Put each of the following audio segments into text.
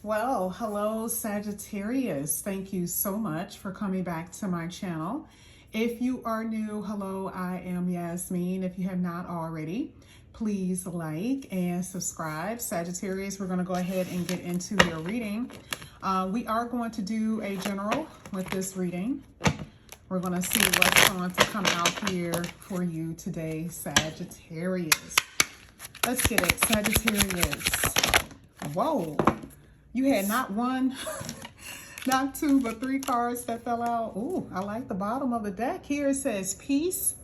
Well, hello Sagittarius. Thank you so much for coming back to my channel. If you are new, hello, I am Yasmin. If you have not already, please like and subscribe. Sagittarius, we're going to go ahead and get into your reading. We are going to do a general with this reading. We're going to see what's going to come out here for you today, Sagittarius. Let's get it, Sagittarius. Whoa. You had not one, not two, but three cards that fell out. Ooh, I like the bottom of the deck. Here it says peace,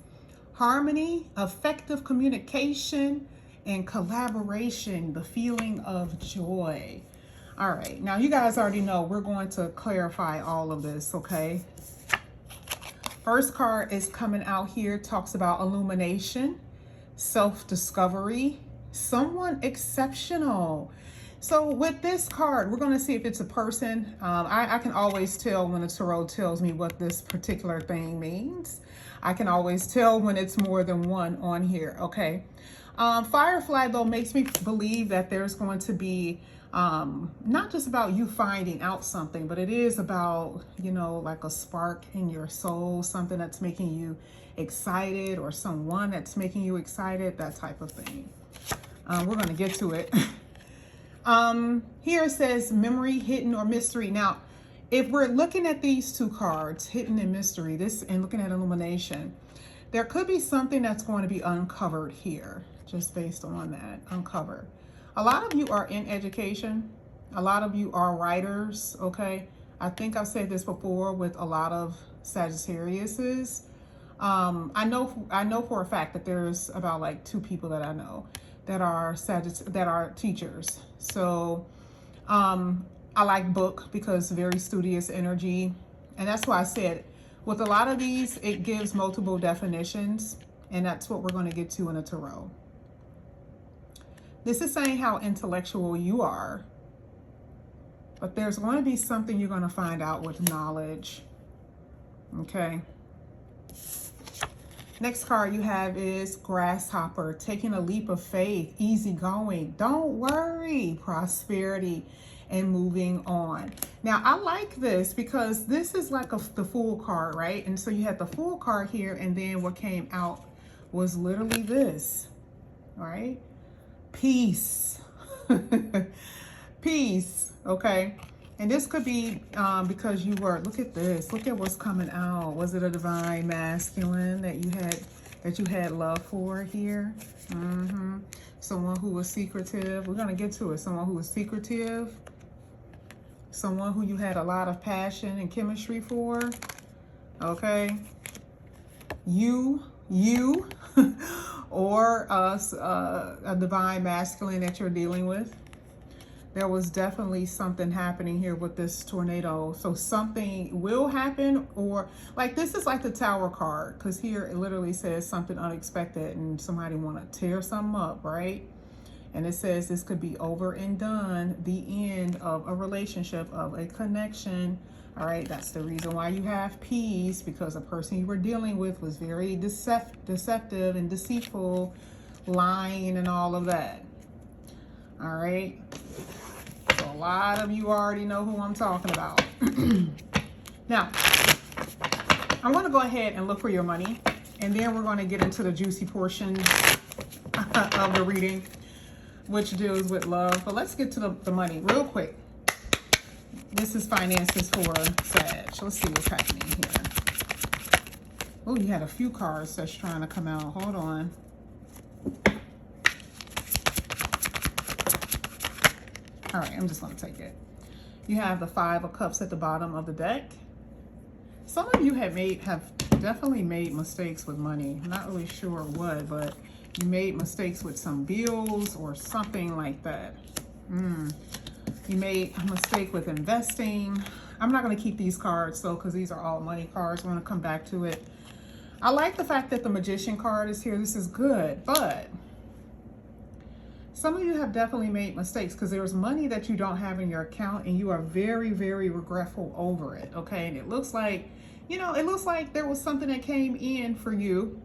harmony, effective communication, and collaboration, the feeling of joy. All right, now you guys already know we're going to clarify all of this, okay? First card is coming out here, talks about illumination, self-discovery, someone exceptional. So with this card, we're going to see if it's a person. I can always tell when the tarot tells me what this particular thing means. I can always tell when it's more than one on here, okay? Firefly, though, makes me believe that there's going to be not just about you finding out something, but it is about, you know, like a spark in your soul, something that's making you excited or someone that's making you excited, that type of thing. We're going to get to it. Here it says memory, hidden, or mystery. Now, if we're looking at these two cards, hidden and mystery, this and looking at illumination, there could be something that's going to be uncovered here, just based on that, uncovered. A lot of you are in education. A lot of you are writers, okay? I think I've said this before with a lot of Sagittariuses. I know for a fact that there's about like two people that I know that are teachers. So I like book because very studious energy. And that's why I said with a lot of these, it gives multiple definitions. And that's what we're going to get to in a tarot. This is saying how intellectual you are. But there's going to be something you're going to find out with knowledge. Okay. Next card you have is grasshopper, taking a leap of faith, easygoing, don't worry, prosperity, and moving on. Now, I like this because this is like the Fool card, right? And so you had the Fool card here, and then what came out was literally this, all right? Peace. Peace, okay? And this could be because you were, look at this, look at what's coming out. Was it a divine masculine that you had love for here? Someone who was secretive. We're going to get to it. Someone who was secretive. Someone who you had a lot of passion and chemistry for. Okay. You or a divine masculine that you're dealing with. There was definitely something happening here with this tornado. So something will happen, or like this is like the Tower card, because here it literally says something unexpected and somebody want to tear something up, right? And it says this could be over and done, the end of a relationship, of a connection. All right, that's the reason why you have peace, because the person you were dealing with was very deceptive and deceitful, lying and all of that. All right. So a lot of you already know who I'm talking about. Now, I'm going to go ahead and look for your money, and then we're going to get into the juicy portion of the reading, which deals with love. But let's get to the money real quick. This is finances for Sag. Let's see what's happening here. Oh, you had a few cards that's trying to come out. Hold on. All right, I'm just going to take it. You have the Five of Cups at the bottom of the deck. Some of you have definitely made mistakes with money. I'm not really sure what, but you made mistakes with some bills or something like that. You made a mistake with investing. I'm not going to keep these cards, though, because these are all money cards. I'm going to come back to it. I like the fact that the Magician card is here. This is good, but some of you have definitely made mistakes because there's money that you don't have in your account and you are very, very regretful over it, okay? And it looks like, it looks like there was something that came in for you,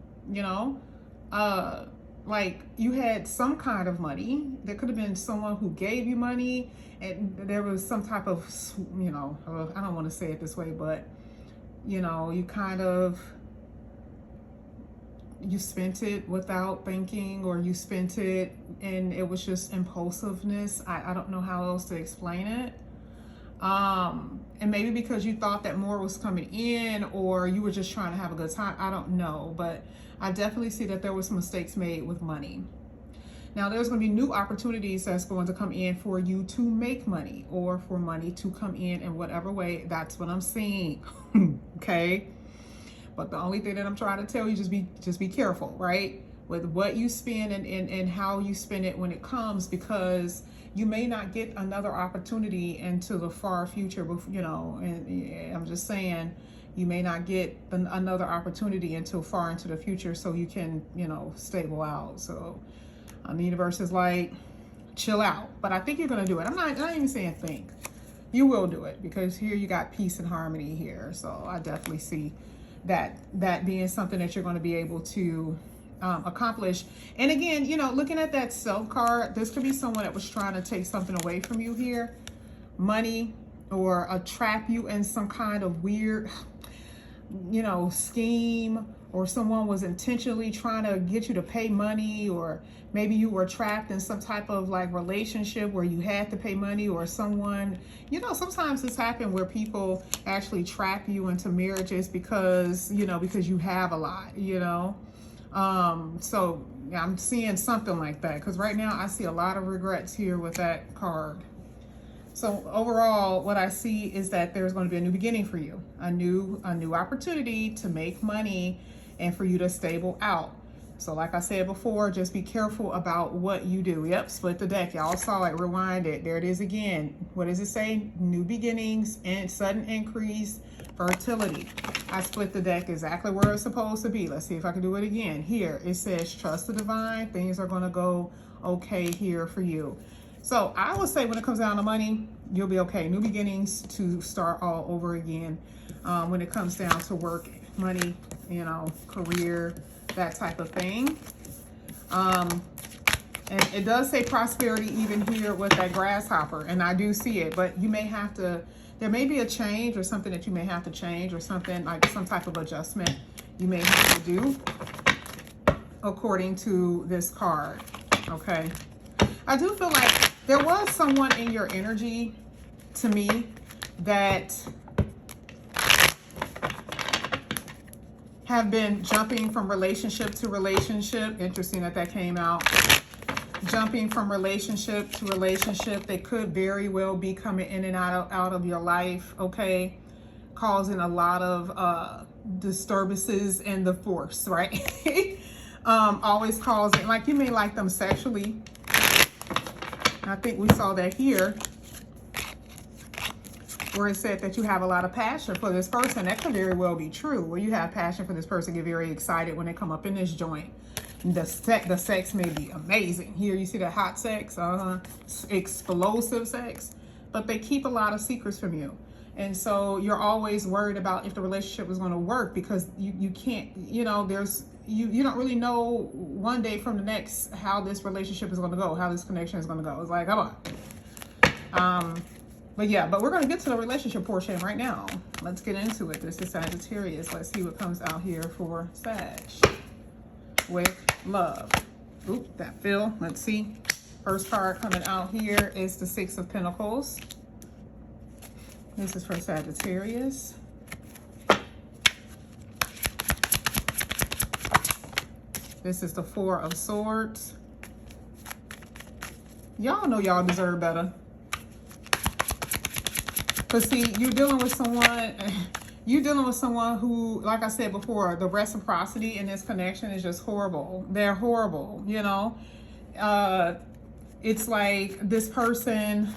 like you had some kind of money. There could have been someone who gave you money, and there was some type of, you know, I don't want to say it this way, but you know, you kind of, you spent it without thinking, or you spent it and it was just impulsiveness. I don't know how else to explain it. And maybe because you thought that more was coming in, or you were just trying to have a good time. I don't know, but I definitely see that there were some mistakes made with money. Now there's going to be new opportunities that's going to come in for you to make money, or for money to come in whatever way. That's what I'm seeing. Okay. But the only thing that I'm trying to tell you, just be careful, right? With what you spend and how you spend it when it comes, because you may not get another opportunity into the far future, you know, and I'm just saying, you may not get another opportunity until far into the future, so you can, you know, stable out. So the universe is like, chill out. But I think you're going to do it. I'm not even saying think. You will do it, because here you got peace and harmony here. So I definitely see that being something that you're going to be able to accomplish. And again, you know, looking at that Self card, this could be someone that was trying to take something away from you here, money, or trap you in some kind of weird, you know, scheme, or someone was intentionally trying to get you to pay money, or maybe you were trapped in some type of like relationship where you had to pay money, or someone, you know, sometimes this happens where people actually trap you into marriages because, you know, because you have a lot, you know. So I'm seeing something like that, because right now I see a lot of regrets here with that card. So overall, what I see is that there's going to be a new beginning for you, a new opportunity to make money and for you to stable out. So like I said before, just be careful about what you do. Yep, split the deck. Y'all saw it. Rewind it. There it is again. What does it say? New beginnings and sudden increase, fertility. I split the deck exactly where it's supposed to be. Let's see if I can do it again. Here, it says trust the divine. Things are going to go okay here for you. So I would say when it comes down to money, you'll be okay. New beginnings to start all over again. When it comes down to work, money, you know, career, that type of thing. And it does say prosperity even here with that grasshopper, and I do see it, but you may have to, there may be a change or something that you may have to change, or something like some type of adjustment you may have to do according to this card. Okay. I do feel like there was someone in your energy to me that have been jumping from relationship to relationship. Interesting that came out. Jumping from relationship to relationship. They could very well be coming in and out of your life, okay? Causing a lot of disturbances in the force, right? Always causing, like you may like them sexually. I think we saw that here, where it said that you have a lot of passion for this person. That could very well be true, where you have passion for this person, get very excited when they come up in this joint. The sex may be amazing. Here you see the hot sex, explosive sex, but they keep a lot of secrets from you. And so you're always worried about if the relationship is going to work, because you can't, you know, you don't really know one day from the next how this relationship is going to go, how this connection is going to go. It's like, come on. But yeah, but we're going to get to the relationship portion right now. Let's get into it. This is Sagittarius. Let's see what comes out here for Sag with love. Oop, that fell. Let's see. First card coming out here is the Six of Pentacles. This is for Sagittarius. This is the Four of Swords. Y'all know y'all deserve better. But see, you're dealing with someone who, like I said before, the reciprocity in this connection is just horrible. They're horrible, you know. It's like this person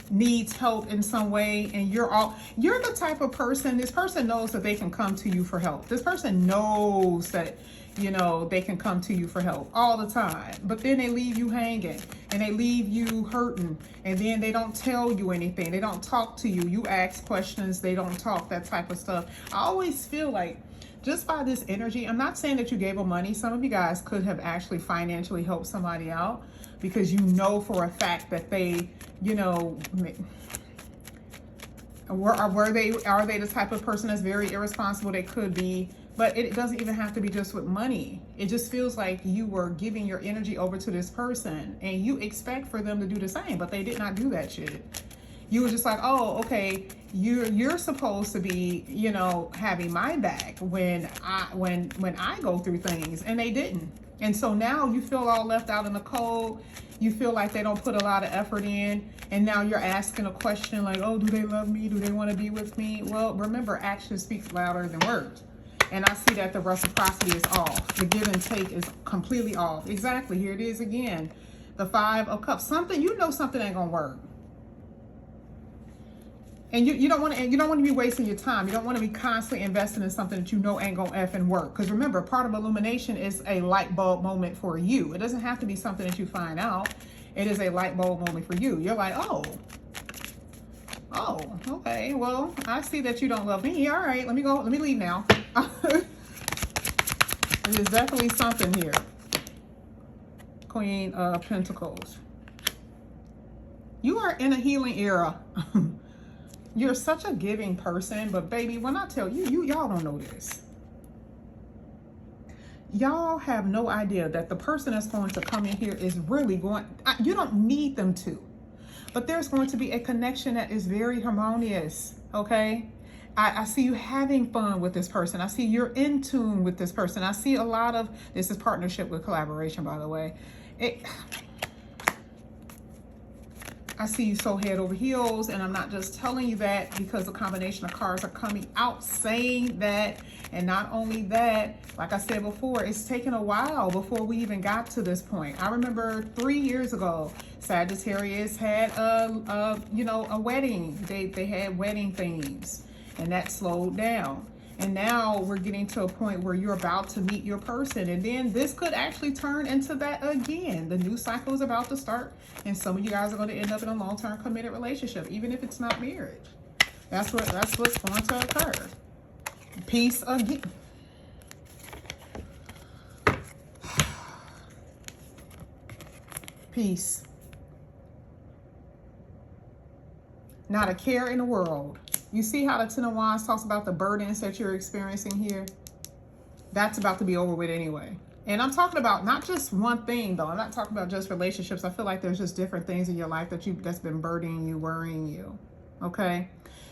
needs help in some way, and you're the type of person, this person knows that they can come to you for help. This person knows that, you know, they can come to you for help all the time, but then they leave you hanging and they leave you hurting, and then they don't tell you anything. They don't talk to you. You ask questions, they don't talk, that type of stuff. I always feel like just by this energy. I'm not saying that you gave them money. Some of you guys could have actually financially helped somebody out because you know for a fact that they, you know, are they the type of person that's very irresponsible? They could be, but it doesn't even have to be just with money. It just feels like you were giving your energy over to this person and you expect for them to do the same, but they did not do that shit. You were just like, oh, okay, you're supposed to be, you know, having my back when I go through things, and they didn't. And so now you feel all left out in the cold. You feel like they don't put a lot of effort in, and now you're asking a question like, oh, do they love me? Do they want to be with me? Well, remember, action speaks louder than words. And I see that the reciprocity is off. The give and take is completely off. Exactly. Here it is again. The 5 of Cups. Something, you know, something ain't gonna work. And you don't want to be wasting your time. You don't want to be constantly investing in something that you know ain't gonna effing work. Because remember, part of illumination is a light bulb moment for you. It doesn't have to be something that you find out. It is a light bulb moment for you. You're like, oh, okay. Well, I see that you don't love me. All right, let me go. Let me leave now. There's definitely something here. Queen of Pentacles. You are in a healing era. You're such a giving person, but baby, when I tell you, y'all don't know this. Y'all have no idea that the person that's going to come in here is really going, you don't need them to, but there's going to be a connection that is very harmonious, okay? I see you having fun with this person. I see you're in tune with this person. I see a lot of, this is partnership with collaboration, by the way. I see you so head over heels, and I'm not just telling you that because the combination of cards are coming out saying that. And not only that, like I said before, it's taken a while before we even got to this point. I remember 3 years ago, Sagittarius had a wedding. They had wedding themes, and that slowed down. And now we're getting to a point where you're about to meet your person. And then this could actually turn into that again. The new cycle is about to start. And some of you guys are going to end up in a long-term committed relationship, even if it's not marriage. That's what's going to occur. Peace again. Peace. Not a care in the world. You see how the Ten of Wands talks about the burdens that you're experiencing here? That's about to be over with anyway. And I'm talking about not just one thing, though. I'm not talking about just relationships. I feel like there's just different things in your life that's been burdening you, worrying you, okay?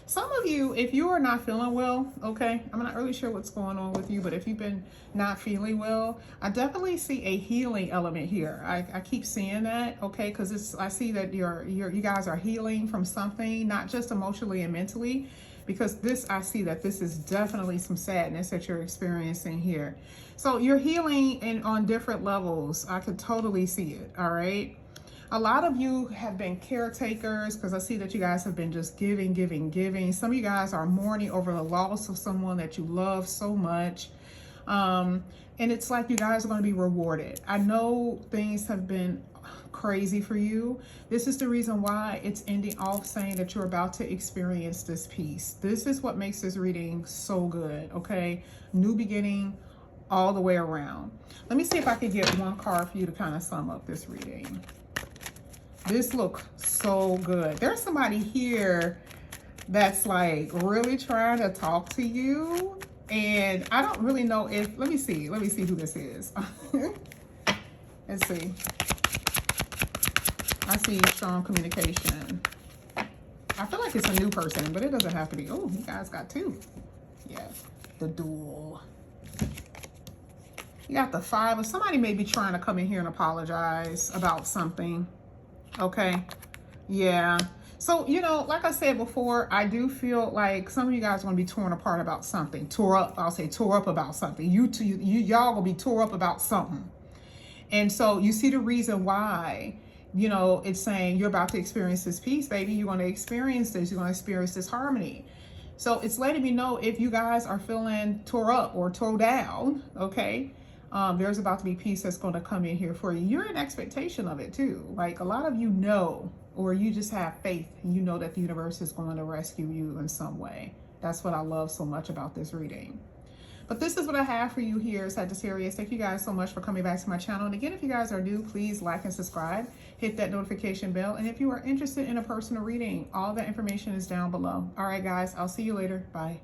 Some of you, if you are not feeling well, okay, I'm not really sure what's going on with you, but if you've been not feeling well, I definitely see a healing element here. I keep seeing that, okay, because I see that you guys are healing from something, not just emotionally and mentally, because I see that this is definitely some sadness that you're experiencing here. So you're healing on different levels. I could totally see it, all right? A lot of you have been caretakers because I see that you guys have been just giving. Some of you guys are mourning over the loss of someone that you love so much. And it's like you guys are going to be rewarded. I know things have been crazy for you. This is the reason why it's ending off saying that you're about to experience this peace. This is what makes this reading so good, okay? New beginning all the way around. Let me see if I could get one card for you to kind of sum up this reading. This looks so good. There's somebody here that's like really trying to talk to you. And I don't really know if, let me see who this is. Let's see. I see strong communication. I feel like it's a new person, but it doesn't have to be. Oh, you guys got 2. Yeah, the duel. You got the 5 of, somebody may be trying to come in here and apologize about something. Okay, yeah. So, you know, like I said before, I do feel like some of you guys are going to be torn apart about something. Tore up about something. Y'all going to be tore up about something. And so you see the reason why, you know, it's saying you're about to experience this peace, baby. You're going to experience this. You're going to experience this harmony. So it's letting me know if you guys are feeling tore up or tore down, okay? There's about to be peace that's going to come in here for you. You're in expectation of it too. Like a lot of you know, or you just have faith and you know that the universe is going to rescue you in some way. That's what I love so much about this reading. But this is what I have for you here, Sagittarius. Thank you guys so much for coming back to my channel. And again, if you guys are new, please like and subscribe. Hit that notification bell. And if you are interested in a personal reading, all that information is down below. All right, guys, I'll see you later. Bye.